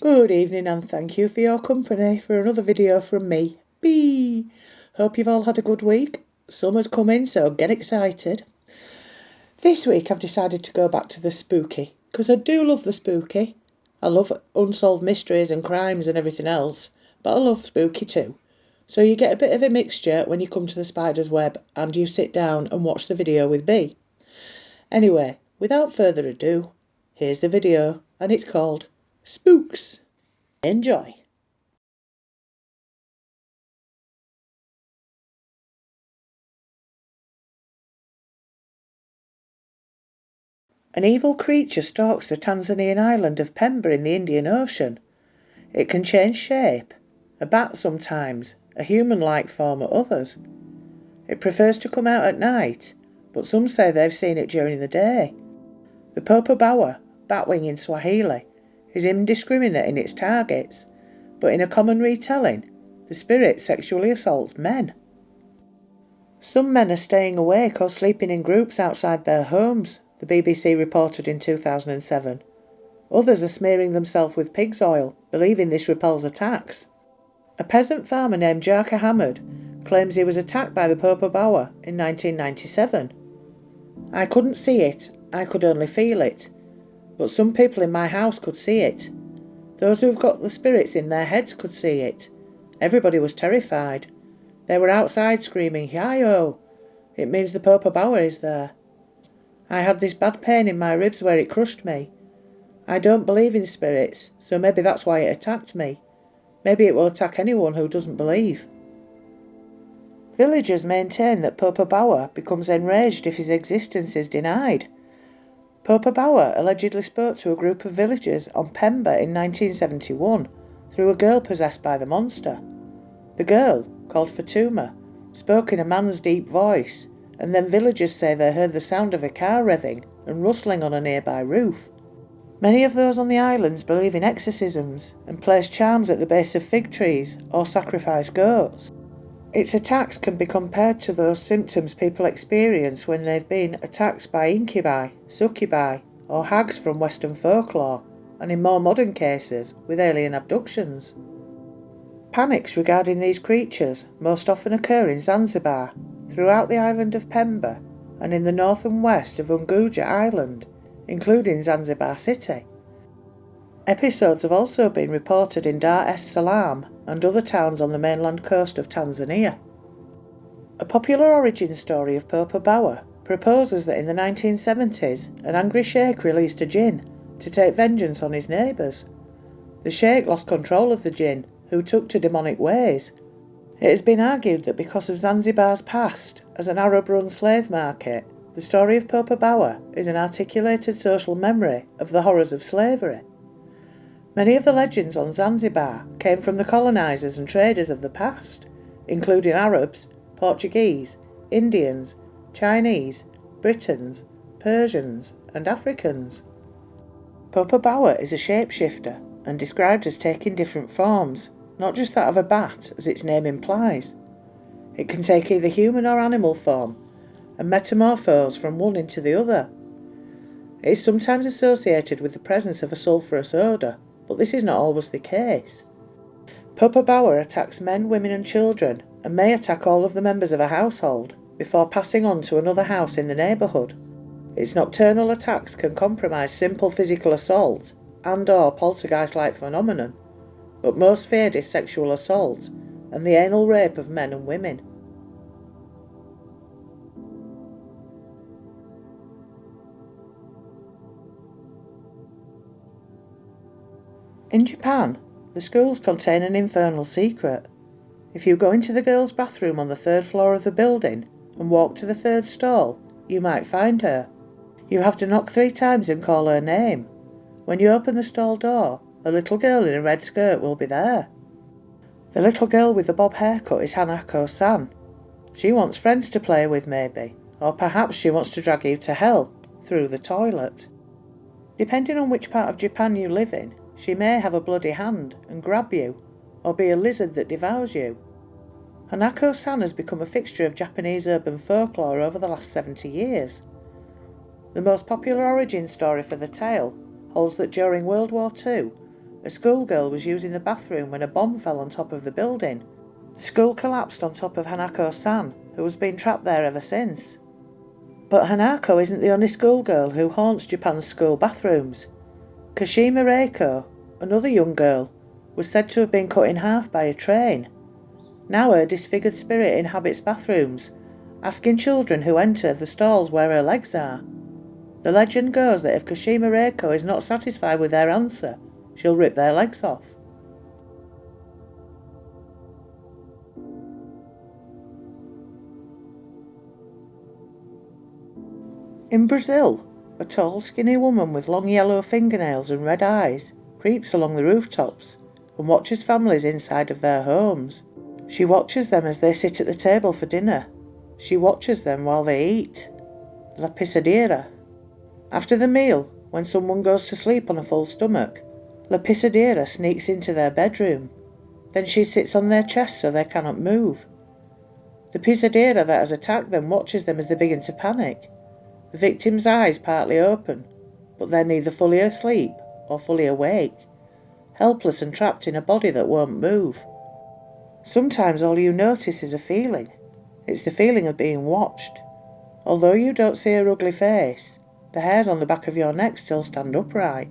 Good evening and thank you for your company for another video from me. Bee! Hope you've all had a good week. Summer's coming, so get excited. This week I've decided to go back to the spooky, because I do love the spooky. I love unsolved mysteries and crimes and everything else, but I love spooky too. So you get a bit of a mixture when you come to the spider's web and you sit down and watch the video with me. Anyway, without further ado, here's the video and it's called Spooks. Enjoy. An evil creature stalks the Tanzanian island of Pemba in the Indian Ocean. It can change shape, a bat sometimes, a human-like form at others. It prefers to come out at night, but some say they've seen it during the day. The popobawa, batwing in Swahili, is indiscriminate in its targets, but in a common retelling, the spirit sexually assaults men. Some men are staying awake or sleeping in groups outside their homes, the BBC reported in 2007. Others are smearing themselves with pig's oil, believing this repels attacks. A peasant farmer named Jarka Hamad claims he was attacked by the popobawa in 1997. I couldn't see it, I could only feel it. But some people in my house could see it. Those who've got the spirits in their heads could see it. Everybody was terrified. They were outside screaming, "Hi-yo!" It means the popobawa is there. I had this bad pain in my ribs where it crushed me. I don't believe in spirits, so maybe that's why it attacked me. Maybe it will attack anyone who doesn't believe. Villagers maintain that popobawa becomes enraged if his existence is denied. Popobawa allegedly spoke to a group of villagers on Pemba in 1971 through a girl possessed by the monster. The girl, called Fatuma, spoke in a man's deep voice, and then villagers say they heard the sound of a car revving and rustling on a nearby roof. Many of those on the islands believe in exorcisms and place charms at the base of fig trees or sacrifice goats. Its attacks can be compared to those symptoms people experience when they've been attacked by incubi, succubi, or hags from Western folklore, and in more modern cases, with alien abductions. Panics regarding these creatures most often occur in Zanzibar, throughout the island of Pemba, and in the north and west of Unguja Island, including Zanzibar City. Episodes have also been reported in Dar es Salaam and other towns on the mainland coast of Tanzania. A popular origin story of popobawa proposes that in the 1970s an angry sheikh released a jinn to take vengeance on his neighbours. The sheikh lost control of the jinn, who took to demonic ways. It has been argued that because of Zanzibar's past as an Arab-run slave market, the story of popobawa is an articulated social memory of the horrors of slavery. Many of the legends on Zanzibar came from the colonisers and traders of the past, including Arabs, Portuguese, Indians, Chinese, Britons, Persians and Africans. Popobawa is a shapeshifter and described as taking different forms, not just that of a bat as its name implies. It can take either human or animal form and metamorphose from one into the other. It is sometimes associated with the presence of a sulphurous odour, but this is not always the case. Popobawa attacks men, women and children and may attack all of the members of a household before passing on to another house in the neighbourhood. Its nocturnal attacks can compromise simple physical assault and/or poltergeist-like phenomenon, but most feared is sexual assault and the anal rape of men and women. In Japan, the schools contain an infernal secret. If you go into the girls' bathroom on the third floor of the building and walk to the third stall, you might find her. You have to knock 3 times and call her name. When you open the stall door, a little girl in a red skirt will be there. The little girl with the bob haircut is Hanako-san. She wants friends to play with maybe, or perhaps she wants to drag you to hell, through the toilet. Depending on which part of Japan you live in, she may have a bloody hand and grab you, or be a lizard that devours you. Hanako-san has become a fixture of Japanese urban folklore over the last 70 years. The most popular origin story for the tale holds that during World War II, A schoolgirl was using the bathroom when a bomb fell on top of the building. The school collapsed on top of Hanako-san, who has been trapped there ever since. But Hanako isn't the only schoolgirl who haunts Japan's school bathrooms. Kashima Reiko, another young girl, was said to have been cut in half by a train. Now her disfigured spirit inhabits bathrooms, asking children who enter the stalls where her legs are. The legend goes that if Kashima Reiko is not satisfied with their answer, she'll rip their legs off. In Brazil, a tall, skinny woman with long yellow fingernails and red eyes creeps along the rooftops and watches families inside of their homes. She watches them as they sit at the table for dinner. She watches them while they eat. La pisadera. After the meal, when someone goes to sleep on a full stomach, La pisadera sneaks into their bedroom. Then she sits on their chest so they cannot move. The pisadera that has attacked them watches them as they begin to panic. The victim's eyes partly open, but they're neither fully asleep or fully awake, helpless and trapped in a body that won't move. Sometimes all you notice is a feeling. It's the feeling of being watched. Although you don't see her ugly face, the hairs on the back of your neck still stand upright.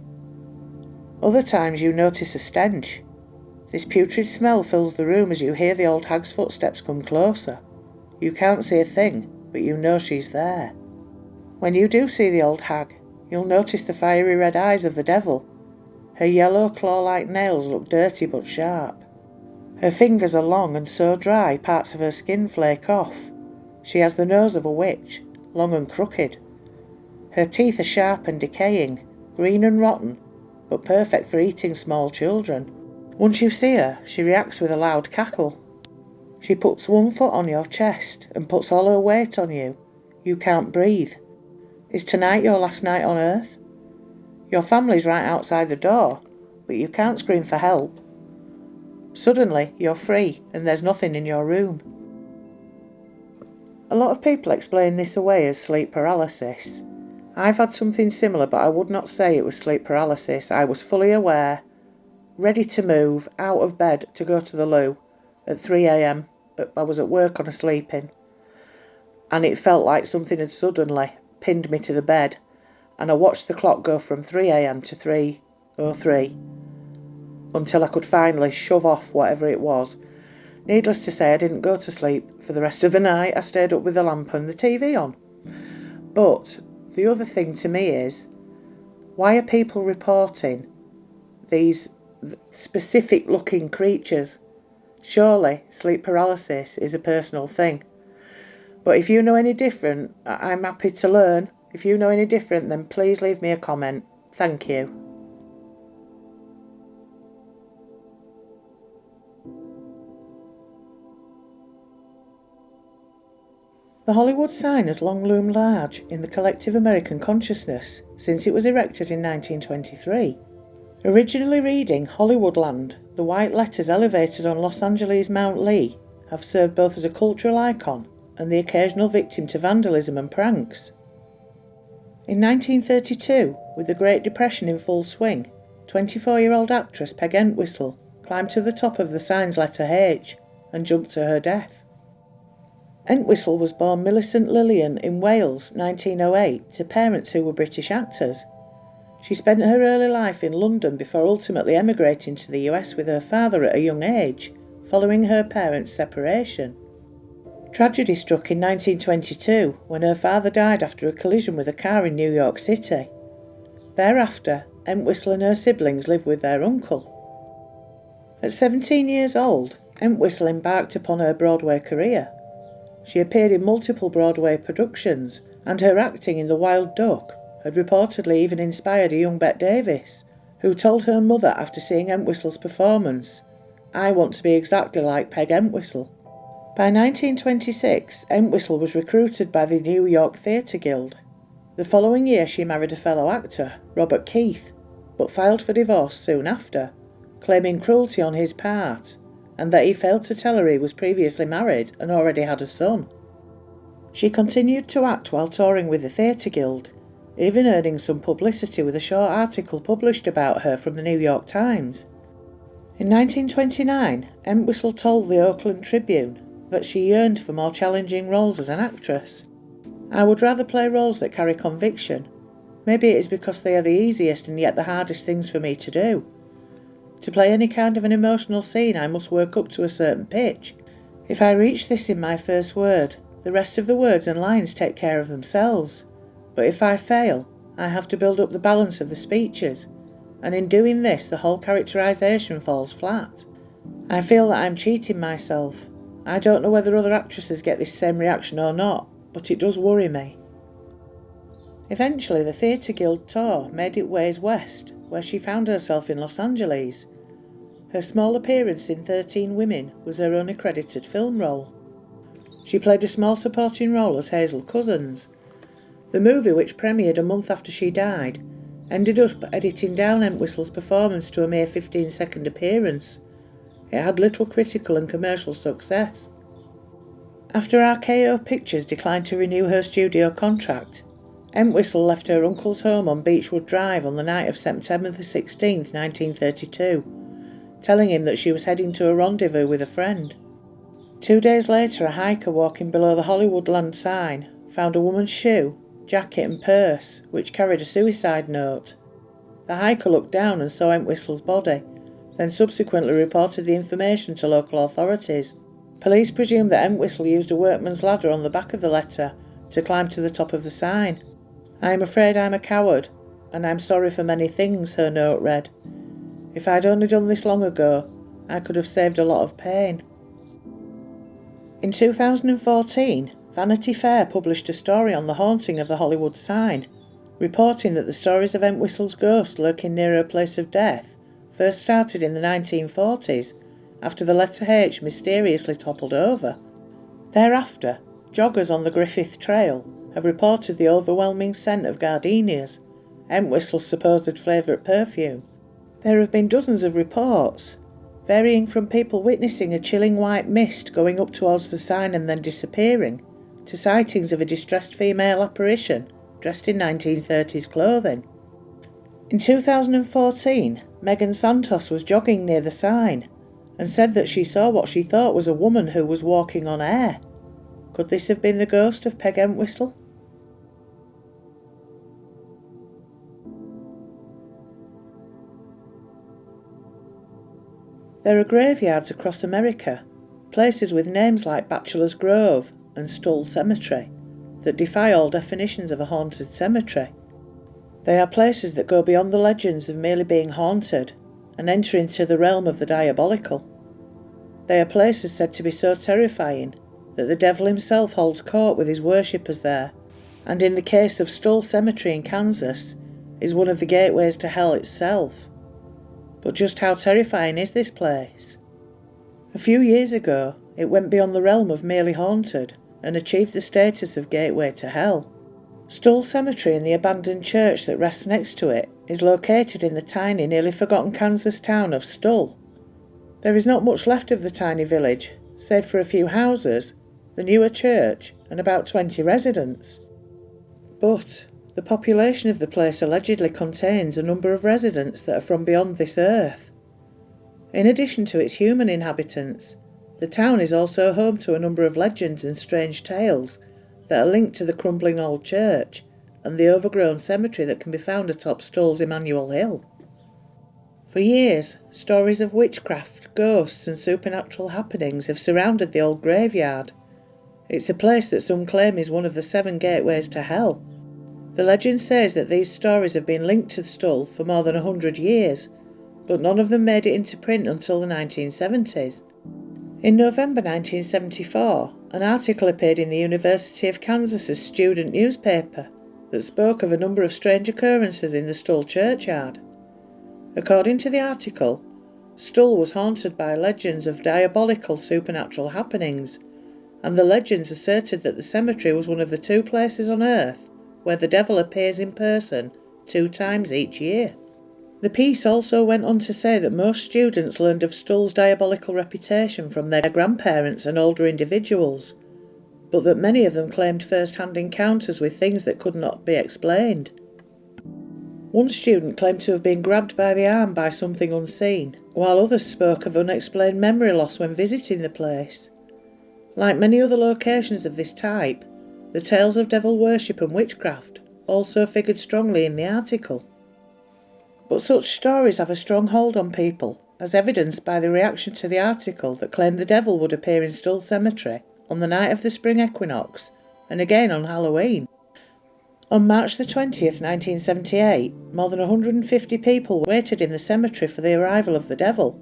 Other times you notice a stench. This putrid smell fills the room as you hear the old hag's footsteps come closer. You can't see a thing, but you know she's there. When you do see the old hag, you'll notice the fiery red eyes of the devil. Her yellow claw-like nails look dirty but sharp. Her fingers are long and so dry parts of her skin flake off. She has the nose of a witch, long and crooked. Her teeth are sharp and decaying, green and rotten, but perfect for eating small children. Once you see her, she reacts with a loud cackle. She puts one foot on your chest and puts all her weight on you. You can't breathe. Is tonight your last night on earth? Your family's right outside the door, but you can't scream for help. Suddenly, you're free and there's nothing in your room. A lot of people explain this away as sleep paralysis. I've had something similar, but I would not say it was sleep paralysis. I was fully aware, ready to move, out of bed to go to the loo at 3 a.m. I was at work on a sleep-in, and it felt like something had suddenly pinned me to the bed, and I watched the clock go from 3 a.m. to 3:03 until I could finally shove off whatever it was. Needless to say, I didn't go to sleep for the rest of the night. I stayed up with the lamp and the TV on. But the other thing to me is, why are people reporting these specific looking creatures? Surely sleep paralysis is a personal thing. But if you know any different, I'm happy to learn. If you know any different, then please leave me a comment. Thank you. The Hollywood sign has long loomed large in the collective American consciousness since it was erected in 1923. Originally reading Hollywoodland, the white letters elevated on Los Angeles' Mount Lee have served both as a cultural icon and the occasional victim to vandalism and pranks. In 1932, with the Great Depression in full swing, 24-year-old actress Peg Entwistle climbed to the top of the sign's letter H and jumped to her death. Entwistle was born Millicent Lillian in Wales, 1908, to parents who were British actors. She spent her early life in London before ultimately emigrating to the US with her father at a young age, following her parents' separation. Tragedy struck in 1922 when her father died after a collision with a car in New York City. Thereafter, Entwistle and her siblings lived with their uncle. At 17 years old, Entwistle embarked upon her Broadway career. She appeared in multiple Broadway productions, and her acting in The Wild Duck had reportedly even inspired a young Bette Davis, who told her mother after seeing Entwistle's performance, "I want to be exactly like Peg Entwistle." By 1926, Entwistle was recruited by the New York Theatre Guild. The following year she married a fellow actor, Robert Keith, but filed for divorce soon after, claiming cruelty on his part, and that he failed to tell her he was previously married and already had a son. She continued to act while touring with the Theatre Guild, even earning some publicity with a short article published about her from the New York Times. In 1929, Entwistle told the Oakland Tribune that she yearned for more challenging roles as an actress. "I would rather play roles that carry conviction. Maybe it is because they are the easiest and yet the hardest things for me to do. To play any kind of an emotional scene, I must work up to a certain pitch. If I reach this in my first word, the rest of the words and lines take care of themselves. But if I fail, I have to build up the balance of the speeches, and in doing this the whole characterisation falls flat. I feel that I'm cheating myself. I don't know whether other actresses get this same reaction or not, but it does worry me." Eventually the Theatre Guild tour made its ways west, where she found herself in Los Angeles. Her small appearance in 13 Women was her only credited film role. She played a small supporting role as Hazel Cousins. The movie, which premiered a month after she died, ended up editing down Entwistle's performance to a mere 15-second appearance. It had little critical and commercial success. After RKO Pictures declined to renew her studio contract, Entwistle left her uncle's home on Beechwood Drive on the night of September 16, 1932, telling him that she was heading to a rendezvous with a friend. 2 days later, a hiker walking below the Hollywoodland sign found a woman's shoe, jacket and purse, which carried a suicide note. The hiker looked down and saw Entwistle's body, then subsequently reported the information to local authorities. Police presumed that Entwistle used a workman's ladder on the back of the letter to climb to the top of the sign. "I am afraid I'm a coward, and I'm sorry for many things," her note read. "If I'd only done this long ago, I could have saved a lot of pain." In 2014, Vanity Fair published a story on the haunting of the Hollywood sign, reporting that the stories of Entwistle's ghost lurking near her place of death first started in the 1940s, after the letter H mysteriously toppled over. Thereafter, joggers on the Griffith Trail have reported the overwhelming scent of gardenias, Entwistle's supposed favourite perfume. There have been dozens of reports, varying from people witnessing a chilling white mist going up towards the sign and then disappearing, to sightings of a distressed female apparition dressed in 1930s clothing. In 2014, Megan Santos was jogging near the sign and said that she saw what she thought was a woman who was walking on air. Could this have been the ghost of Peg Entwistle? There are graveyards across America, places with names like Bachelor's Grove and Stull Cemetery, that defy all definitions of a haunted cemetery. They are places that go beyond the legends of merely being haunted and enter into the realm of the diabolical. They are places said to be so terrifying that the devil himself holds court with his worshippers there, and in the case of Stull Cemetery in Kansas, is one of the gateways to hell itself. But just how terrifying is this place? A few years ago, it went beyond the realm of merely haunted and achieved the status of gateway to hell. Stull Cemetery and the abandoned church that rests next to it is located in the tiny, nearly forgotten Kansas town of Stull. There is not much left of the tiny village, save for a few houses, the newer church, and about 20 residents. But the population of the place allegedly contains a number of residents that are from beyond this earth. In addition to its human inhabitants, the town is also home to a number of legends and strange tales that are linked to the crumbling old church and the overgrown cemetery that can be found atop Stull's Emmanuel Hill. For years, stories of witchcraft, ghosts and supernatural happenings have surrounded the old graveyard. It's a place that some claim is one of the 7 gateways to hell. The legend says that these stories have been linked to Stull for more than 100 years, but none of them made it into print until the 1970s. In November 1974, an article appeared in the University of Kansas's student newspaper that spoke of a number of strange occurrences in the Stull churchyard. According to the article, Stull was haunted by legends of diabolical supernatural happenings, and the legends asserted that the cemetery was one of the 2 places on earth where the devil appears in person 2 times each year. The piece also went on to say that most students learned of Stull's diabolical reputation from their grandparents and older individuals, but that many of them claimed first-hand encounters with things that could not be explained. One student claimed to have been grabbed by the arm by something unseen, while others spoke of unexplained memory loss when visiting the place. Like many other locations of this type, the tales of devil worship and witchcraft also figured strongly in the article. But such stories have a strong hold on people, as evidenced by the reaction to the article that claimed the devil would appear in Stull Cemetery on the night of the spring equinox and again on Halloween. On March the 20th, 1978, more than 150 people waited in the cemetery for the arrival of the devil.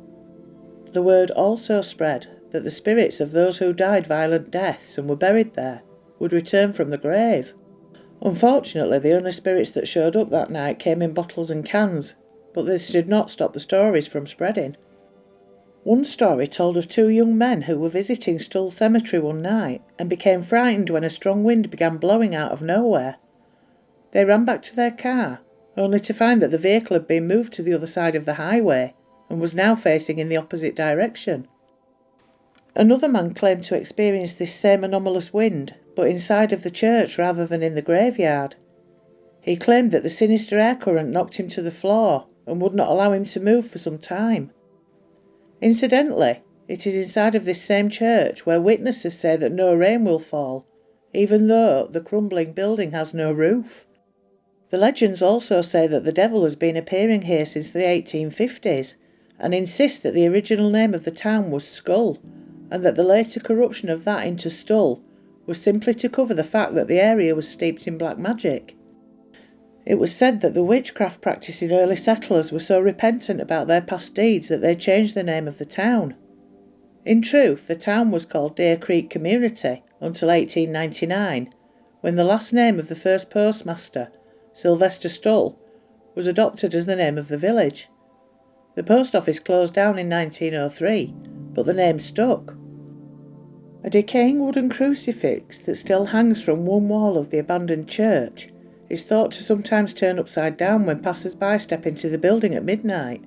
The word also spread that the spirits of those who died violent deaths and were buried there would return from the grave. Unfortunately, the only spirits that showed up that night came in bottles and cans, but this did not stop the stories from spreading. One story told of two young men who were visiting Stull Cemetery one night and became frightened when a strong wind began blowing out of nowhere. They ran back to their car, only to find that the vehicle had been moved to the other side of the highway and was now facing in the opposite direction. Another man claimed to experience this same anomalous wind, but inside of the church rather than in the graveyard. He claimed that the sinister air current knocked him to the floor and would not allow him to move for some time. Incidentally, it is inside of this same church where witnesses say that no rain will fall, even though the crumbling building has no roof. The legends also say that the devil has been appearing here since the 1850s and insist that the original name of the town was Skull, and that the later corruption of that into Stull was simply to cover the fact that the area was steeped in black magic. It was said that the witchcraft practicing early settlers were so repentant about their past deeds that they changed the name of the town. In truth, the town was called Deer Creek Community until 1899, when the last name of the first postmaster, Sylvester Stull, was adopted as the name of the village. The post office closed down in 1903, but the name stuck. A decaying wooden crucifix that still hangs from one wall of the abandoned church is thought to sometimes turn upside down when passers-by step into the building at midnight.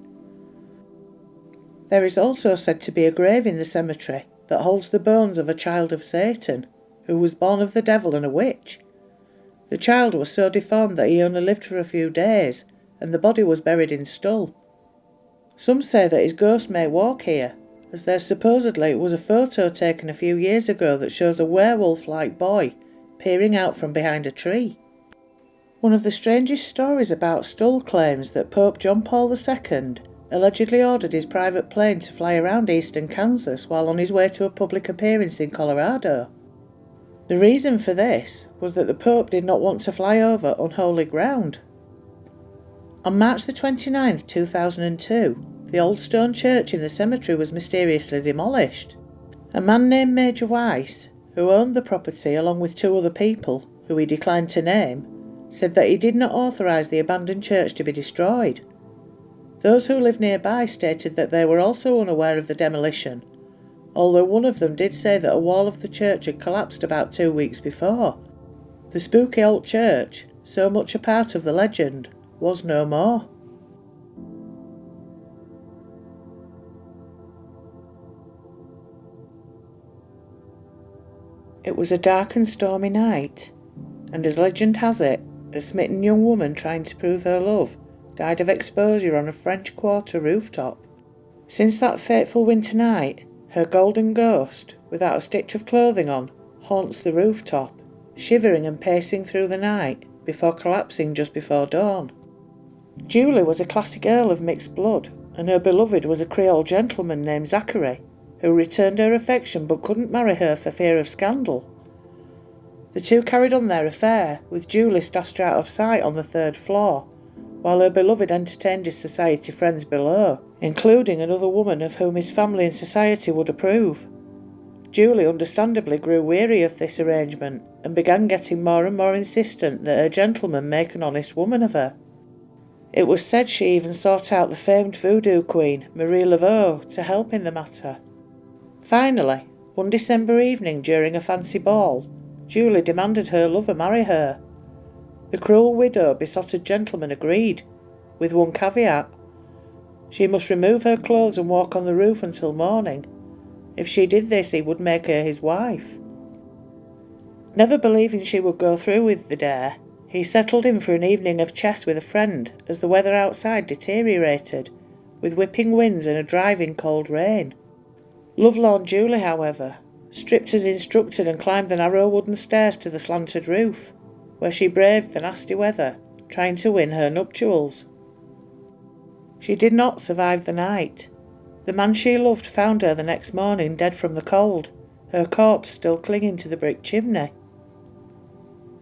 There is also said to be a grave in the cemetery that holds the bones of a child of Satan, who was born of the devil and a witch. The child was so deformed that he only lived for a few days, and the body was buried in Stull. Some say that his ghost may walk here, as there supposedly was a photo taken a few years ago that shows a werewolf-like boy peering out from behind a tree. One of the strangest stories about Stull claims that Pope John Paul II allegedly ordered his private plane to fly around eastern Kansas while on his way to a public appearance in Colorado. The reason for this was that the Pope did not want to fly over unholy ground. On March the 29th, 2002, the old stone church in the cemetery was mysteriously demolished. A man named Major Weiss, who owned the property along with two other people, who he declined to name, said that he did not authorise the abandoned church to be destroyed. Those who lived nearby stated that they were also unaware of the demolition, although one of them did say that a wall of the church had collapsed about 2 weeks before. The spooky old church, so much a part of the legend, was no more. It was a dark and stormy night, and as legend has it, a smitten young woman trying to prove her love died of exposure on a French Quarter rooftop. Since that fateful winter night, her golden ghost, without a stitch of clothing on, haunts the rooftop, shivering and pacing through the night before collapsing just before dawn. Julie was a classic earl of mixed blood, and her beloved was a Creole gentleman named Zachary, who returned her affection but couldn't marry her for fear of scandal. The two carried on their affair, with Julie stashed out of sight on the 3rd floor, while her beloved entertained his society friends below, including another woman of whom his family and society would approve. Julie understandably grew weary of this arrangement and began getting more and more insistent that her gentleman make an honest woman of her. It was said she even sought out the famed voodoo queen, Marie Laveau, to help in the matter. Finally, one December evening during a fancy ball, Julie demanded her lover marry her. The cruel widow besotted gentleman agreed, with one caveat. She must remove her clothes and walk on the roof until morning. If she did this, he would make her his wife. Never believing she would go through with the dare, He settled in for an evening of chess with a friend as the weather outside deteriorated, with whipping winds and a driving cold rain. Lovelorn Julie, however, stripped as instructed and climbed the narrow wooden stairs to the slanted roof, where she braved the nasty weather, trying to win her nuptials. She did not survive the night. The man she loved found her the next morning dead from the cold, her corpse still clinging to the brick chimney.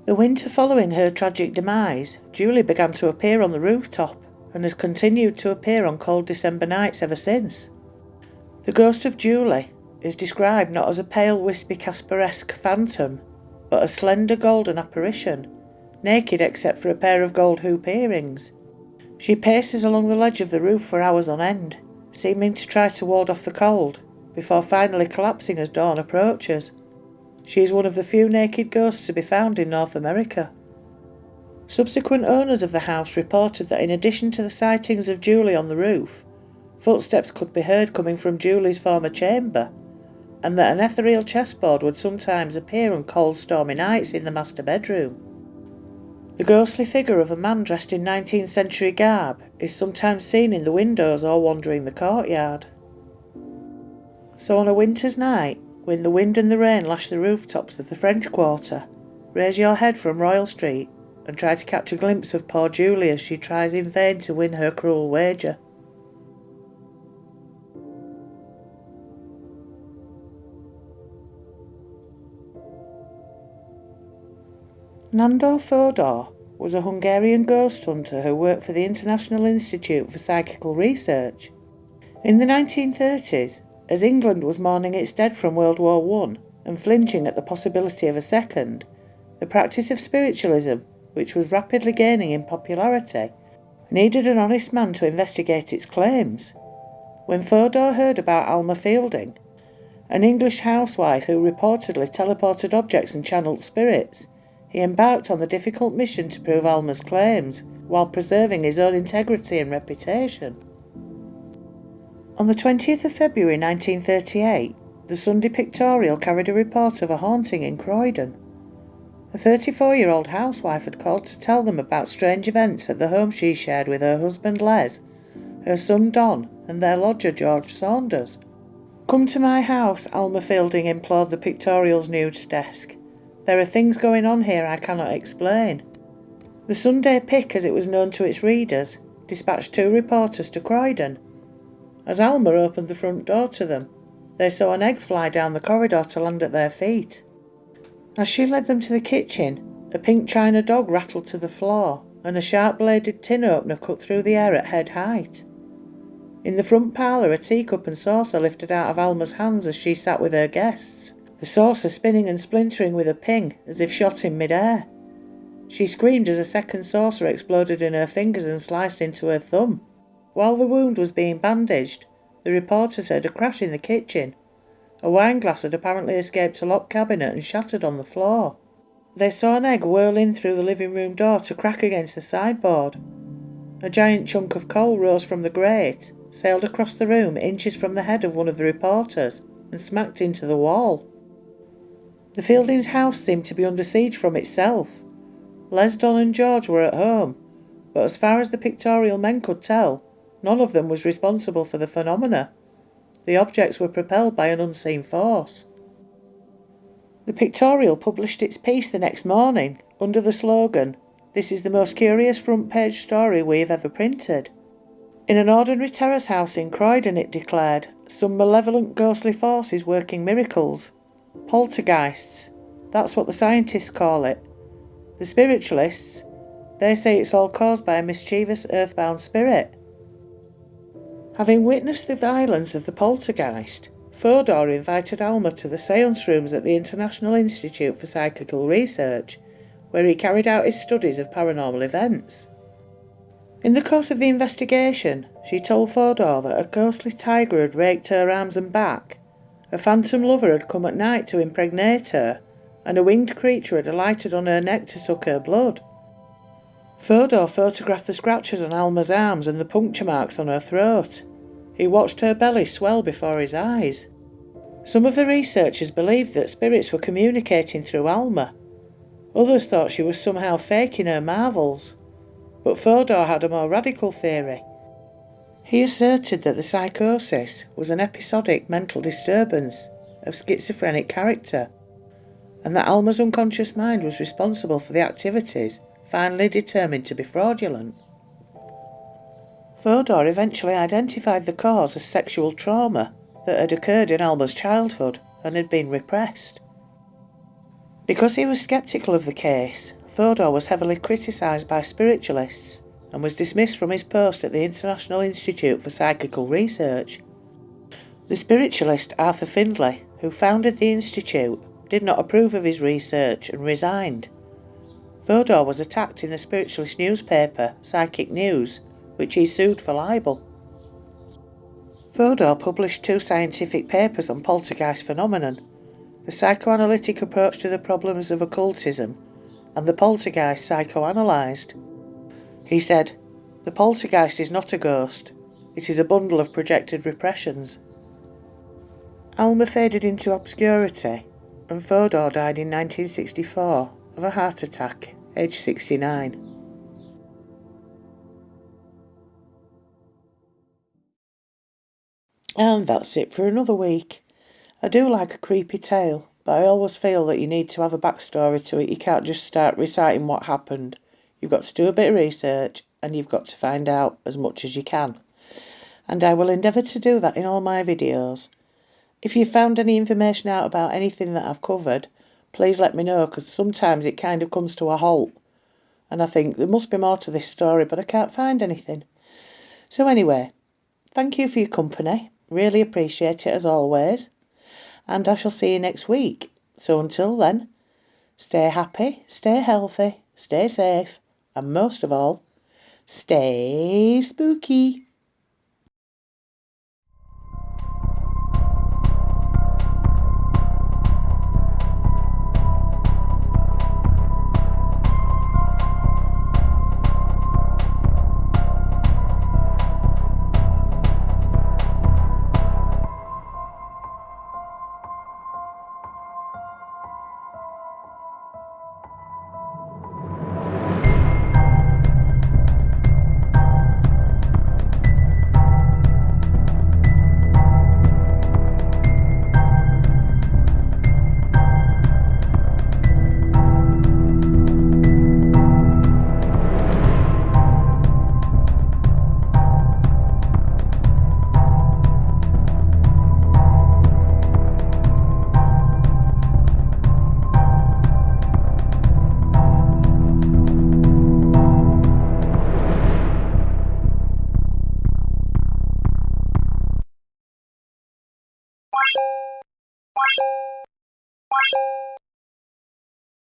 The winter following her tragic demise, Julie began to appear on the rooftop and has continued to appear on cold December nights ever since. The ghost of Julie is described not as a pale, wispy Casperesque phantom, but a slender golden apparition, naked except for a pair of gold hoop earrings. She paces along the ledge of the roof for hours on end, seeming to try to ward off the cold, before finally collapsing as dawn approaches. She is one of the few naked ghosts to be found in North America. Subsequent owners of the house reported that in addition to the sightings of Julie on the roof, footsteps could be heard coming from Julie's former chamber, and that an ethereal chessboard would sometimes appear on cold stormy nights in the master bedroom. The ghostly figure of a man dressed in 19th century garb is sometimes seen in the windows or wandering the courtyard. So on a winter's night, when the wind and the rain lash the rooftops of the French Quarter, raise your head from Royal Street and try to catch a glimpse of poor Julie as she tries in vain to win her cruel wager. Nandor Fodor was a Hungarian ghost hunter who worked for the International Institute for Psychical Research. In the 1930s, as England was mourning its dead from World War I and flinching at the possibility of a second, the practice of spiritualism, which was rapidly gaining in popularity, needed an honest man to investigate its claims. When Fodor heard about Alma Fielding, an English housewife who reportedly teleported objects and channeled spirits, he embarked on the difficult mission to prove Alma's claims, while preserving his own integrity and reputation. On the 20th of February 1938, the Sunday Pictorial carried a report of a haunting in Croydon. A 34-year-old housewife had called to tell them about strange events at the home she shared with her husband Les, her son Don, and their lodger George Saunders. "Come to my house," Alma Fielding implored the Pictorial's news desk. "There are things going on here I cannot explain." The Sunday Pic, as it was known to its readers, dispatched 2 reporters to Croydon. As Alma opened the front door to them, they saw an egg fly down the corridor to land at their feet. As she led them to the kitchen, a pink china dog rattled to the floor, and a sharp-bladed tin opener cut through the air at head height. In the front parlour, a teacup and saucer lifted out of Alma's hands as she sat with her guests, the saucer spinning and splintering with a ping as if shot in mid-air. She screamed as a second saucer exploded in her fingers and sliced into her thumb. While the wound was being bandaged, the reporters heard a crash in the kitchen. A wine glass had apparently escaped a locked cabinet and shattered on the floor. They saw an egg whirl in through the living room door to crack against the sideboard. A giant chunk of coal rose from the grate, sailed across the room inches from the head of one of the reporters, and smacked into the wall. The Fieldings' house seemed to be under siege from itself. Les, Don and George were at home, but as far as the Pictorial men could tell, none of them was responsible for the phenomena. The objects were propelled by an unseen force. The Pictorial published its piece the next morning, under the slogan, "This is the most curious front-page story we have ever printed." In an ordinary terrace house in Croydon, it declared, some malevolent ghostly force is working miracles. Poltergeists, that's what the scientists call it. The spiritualists, they say it's all caused by a mischievous earthbound spirit. Having witnessed the violence of the poltergeist, Fodor invited Alma to the seance rooms at the International Institute for Psychical Research, where he carried out his studies of paranormal events. In the course of the investigation, she told Fodor that a ghostly tiger had raked her arms and back, a phantom lover had come at night to impregnate her, and a winged creature had alighted on her neck to suck her blood. Fodor photographed the scratches on Alma's arms and the puncture marks on her throat. He watched her belly swell before his eyes. Some of the researchers believed that spirits were communicating through Alma. Others thought she was somehow faking her marvels, but Fodor had a more radical theory. He asserted that the psychosis was an episodic mental disturbance of schizophrenic character, and that Alma's unconscious mind was responsible for the activities finally determined to be fraudulent. Fodor eventually identified the cause as sexual trauma that had occurred in Alma's childhood and had been repressed. Because he was sceptical of the case, Fodor was heavily criticised by spiritualists and was dismissed from his post at the International Institute for Psychical Research. The spiritualist Arthur Findlay, who founded the institute, did not approve of his research and resigned. Fodor was attacked in the spiritualist newspaper, Psychic News, which he sued for libel. Fodor published 2 scientific papers on poltergeist phenomenon, the psychoanalytic approach to the problems of occultism, and the poltergeist psychoanalysed. He said, "The poltergeist is not a ghost, it is a bundle of projected repressions." Alma faded into obscurity, and Fodor died in 1964 of a heart attack, aged 69. And that's it for another week. I do like a creepy tale, but I always feel that you need to have a backstory to it. You can't just start reciting what happened. You've got to do a bit of research, and you've got to find out as much as you can. And I will endeavour to do that in all my videos. If you've found any information out about anything that I've covered, please let me know, because sometimes it kind of comes to a halt. And I think there must be more to this story, but I can't find anything. So anyway, thank you for your company. Really appreciate it as always. And I shall see you next week. So until then, stay happy, stay healthy, stay safe, and most of all, stay spooky.